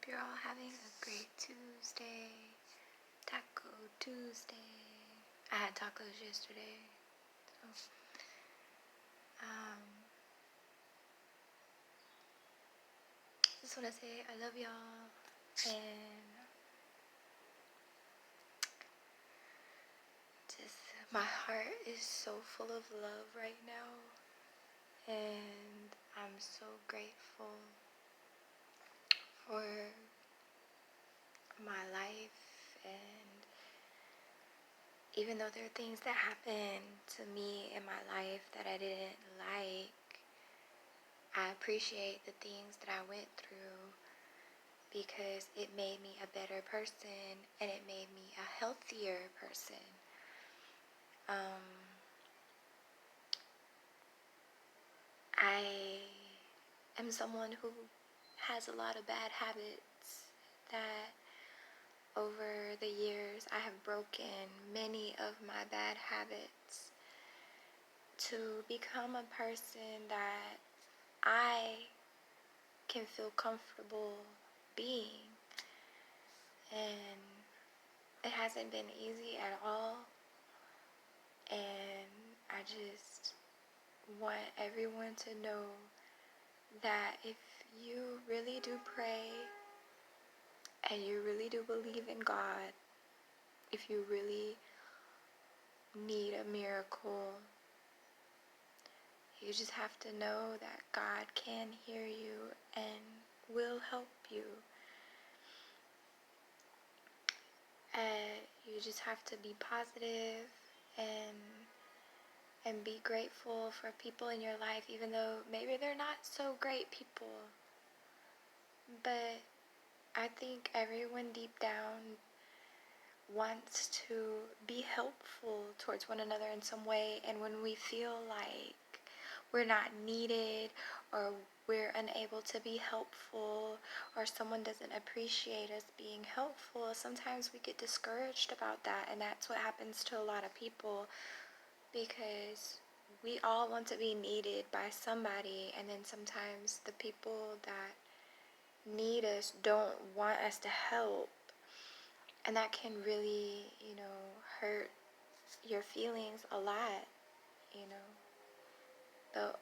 you're all having a great Tuesday. Taco Tuesday. I had tacos yesterday. So, just want to say I love y'all. And just my heart is so full of love right now. And I'm so grateful for my life. And even though there are things that happened to me in my life that I didn't like, I appreciate the things that I went through because it made me a better person and it made me a healthier person. I am someone who has a lot of bad habits that over the years I have broken many of my bad habits to become a person that I can feel comfortable being. And it hasn't been easy at all. And I just want everyone to know that if you really do pray and you really do believe in God, if you really need a miracle, you just have to know that God can hear you and will help you. And you just have to be positive and be grateful for people in your life, even though maybe they're not so great people. But I think everyone deep down wants to be helpful towards one another in some way, and when we feel like we're not needed or we're unable to be helpful or someone doesn't appreciate us being helpful, sometimes we get discouraged about that. And that's what happens to a lot of people, because we all want to be needed by somebody, and then sometimes the people that need us don't want us to help, and that can really, hurt your feelings a lot, But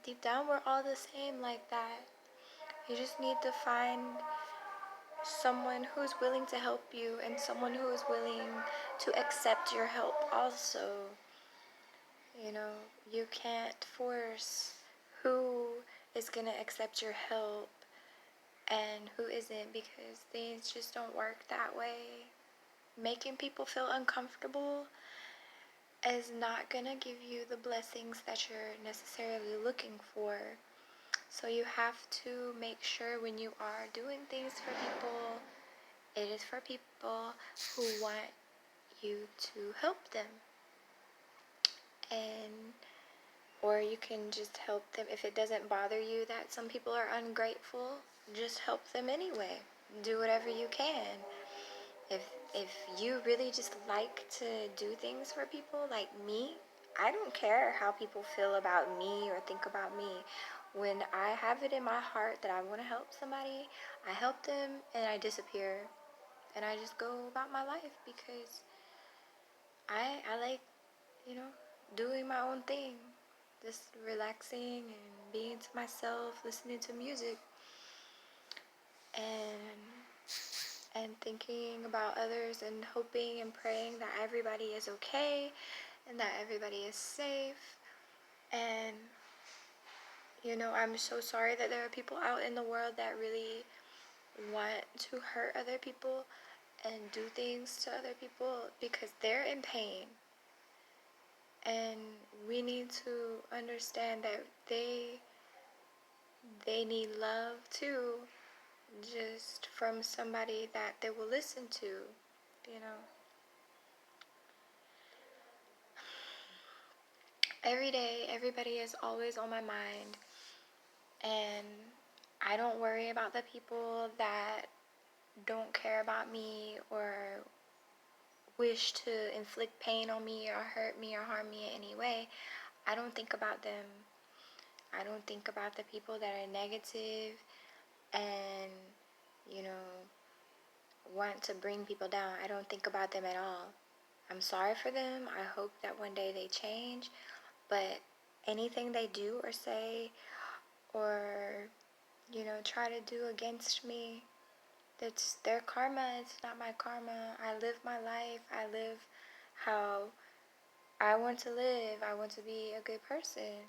deep down, we're all the same like that. You just need to find someone who's willing to help you and someone who is willing to accept your help also. You can't force who is going to accept your help and who isn't, because things just don't work that way. Making people feel uncomfortable is not going to give you the blessings that you're necessarily looking for. So you have to make sure when you are doing things for people, it is for people who want you to help them. Or you can just help them. If it doesn't bother you that some people are ungrateful, just help them anyway. Do whatever you can. If you really just like to do things for people, like me, I don't care how people feel about me or think about me. When I have it in my heart that I want to help somebody, I help them and I disappear. And I just go about my life because I like, doing my own thing. Just relaxing and being to myself, listening to music. And thinking about others and hoping and praying that everybody is okay and that everybody is safe. And I'm so sorry that there are people out in the world that really want to hurt other people and do things to other people because they're in pain. And we need to understand that they need love too, just from somebody that they will listen to, Every day, everybody is always on my mind, and I don't worry about the people that don't care about me or wish to inflict pain on me or hurt me or harm me in any way. I don't think about them. I don't think about the people that are negative and, you know, want to bring people down. I don't think about them at all. I'm sorry for them. I hope that one day they change. But anything they do or say or, try to do against me, that's their karma. It's not my karma. I live my life. I live how I want to live. I want to be a good person.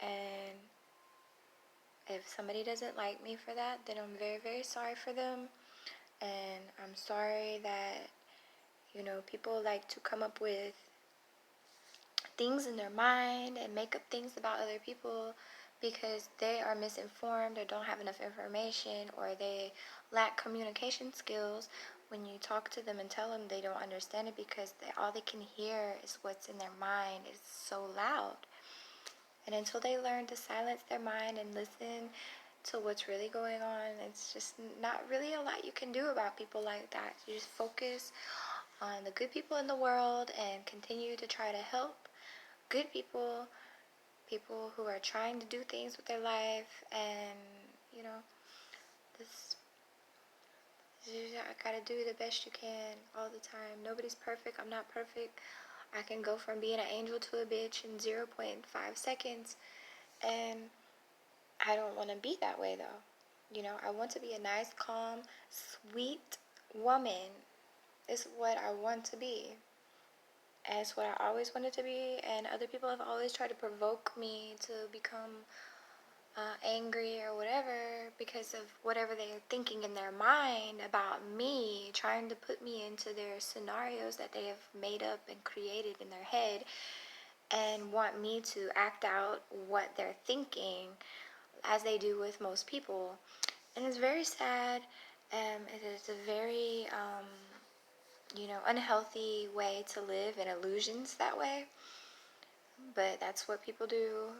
And if somebody doesn't like me for that, then I'm very, very sorry for them. And I'm sorry that, people like to come up with things in their mind and make up things about other people because they are misinformed or don't have enough information or they lack communication skills. When you talk to them and tell them, they don't understand it because all they can hear is what's in their mind. It's so loud. And until they learn to silence their mind and listen to what's really going on, it's just not really a lot you can do about people like that. You just focus on the good people in the world and continue to try to help good people, people who are trying to do things with their life, and this I gotta do the best you can all the time. Nobody's perfect. I'm not perfect. I can go from being an angel to a bitch in 0.5 seconds, and I don't want to be that way though. I want to be a nice, calm, sweet woman. Is what I want to be. It's what I always wanted to be, and other people have always tried to provoke me to become angry or whatever because of whatever they're thinking in their mind about me, trying to put me into their scenarios that they have made up and created in their head and want me to act out what they're thinking as they do with most people. And it's very sad. It is a very, unhealthy way to live and illusions that way. But that's what people do.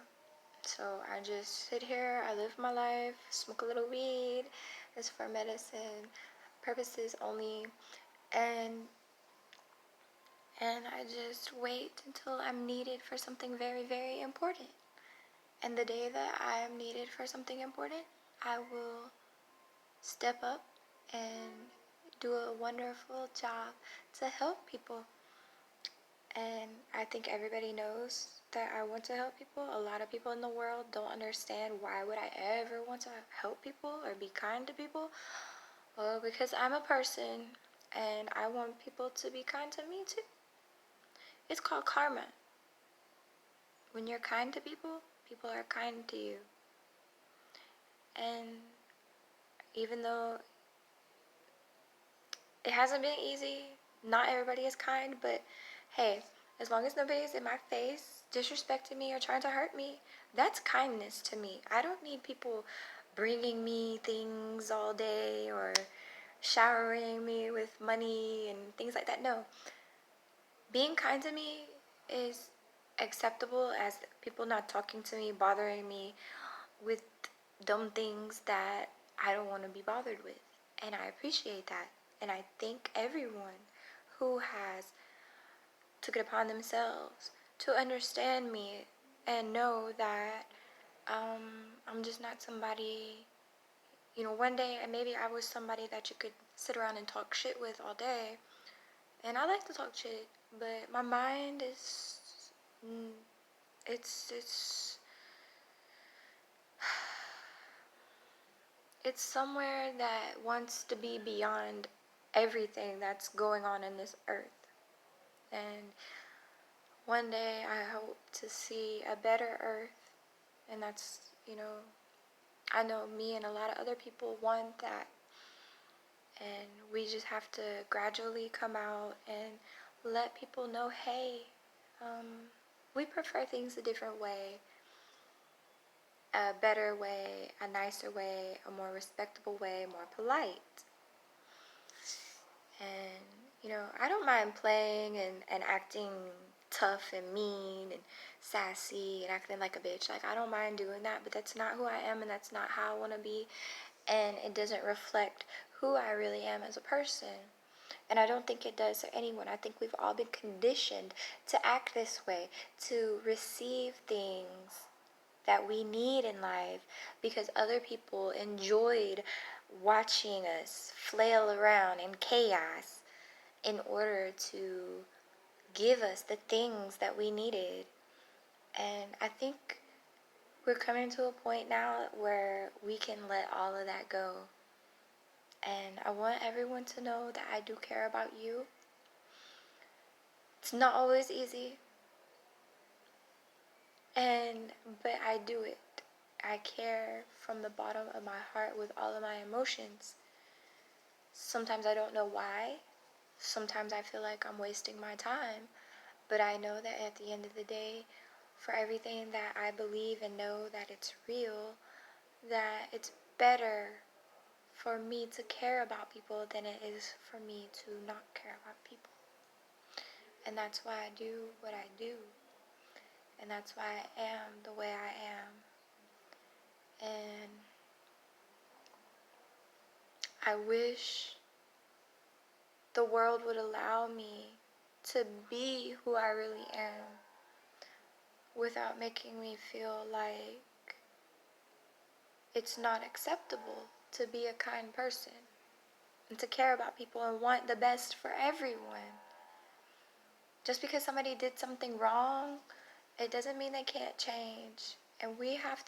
So I just sit here, I live my life, smoke a little weed. It's for medicine purposes only. And I just wait until I'm needed for something very, very important. And the day that I am needed for something important, I will step up and do a wonderful job to help people. And I think everybody knows that I want to help people. A lot of people in the world don't understand why would I ever want to help people or be kind to people. Well, because I'm a person and I want people to be kind to me too. It's called karma. When you're kind to people, people are kind to you. And even though it hasn't been easy, not everybody is kind, but hey, as long as nobody's in my face disrespecting me or trying to hurt me, that's kindness to me. I don't need people bringing me things all day or showering me with money and things like that. No. Being kind to me is acceptable as people not talking to me, bothering me with dumb things that I don't want to be bothered with. And I appreciate that. And I thank everyone who has took it upon themselves to understand me and know that I'm just not somebody, one day maybe I was somebody that you could sit around and talk shit with all day. And I like to talk shit, but my mind is, it's it's somewhere that wants to be beyond everything that's going on in this earth. And one day I hope to see a better earth. And that's, I know me and a lot of other people want that. And we just have to gradually come out and let people know, hey, we prefer things a different way, a better way, a nicer way, a more respectable way, more polite. And, I don't mind playing and acting tough and mean and sassy and acting like a bitch. Like, I don't mind doing that, but that's not who I am and that's not how I want to be. And it doesn't reflect who I really am as a person. And I don't think it does to anyone. I think we've all been conditioned to act this way, to receive things that we need in life because other people enjoyed watching us flail around in chaos in order to give us the things that we needed. And I think we're coming to a point now where we can let all of that go. And I want everyone to know that I do care about you. It's not always easy. But I do it. I care from the bottom of my heart with all of my emotions. Sometimes I don't know why. Sometimes I feel like I'm wasting my time. But I know that at the end of the day, for everything that I believe and know that it's real, that it's better for me to care about people than it is for me to not care about people. And that's why I do what I do. And that's why I am the way I am. And I wish the world would allow me to be who I really am without making me feel like it's not acceptable to be a kind person and to care about people and want the best for everyone. Just because somebody did something wrong, it doesn't mean they can't change. And we have to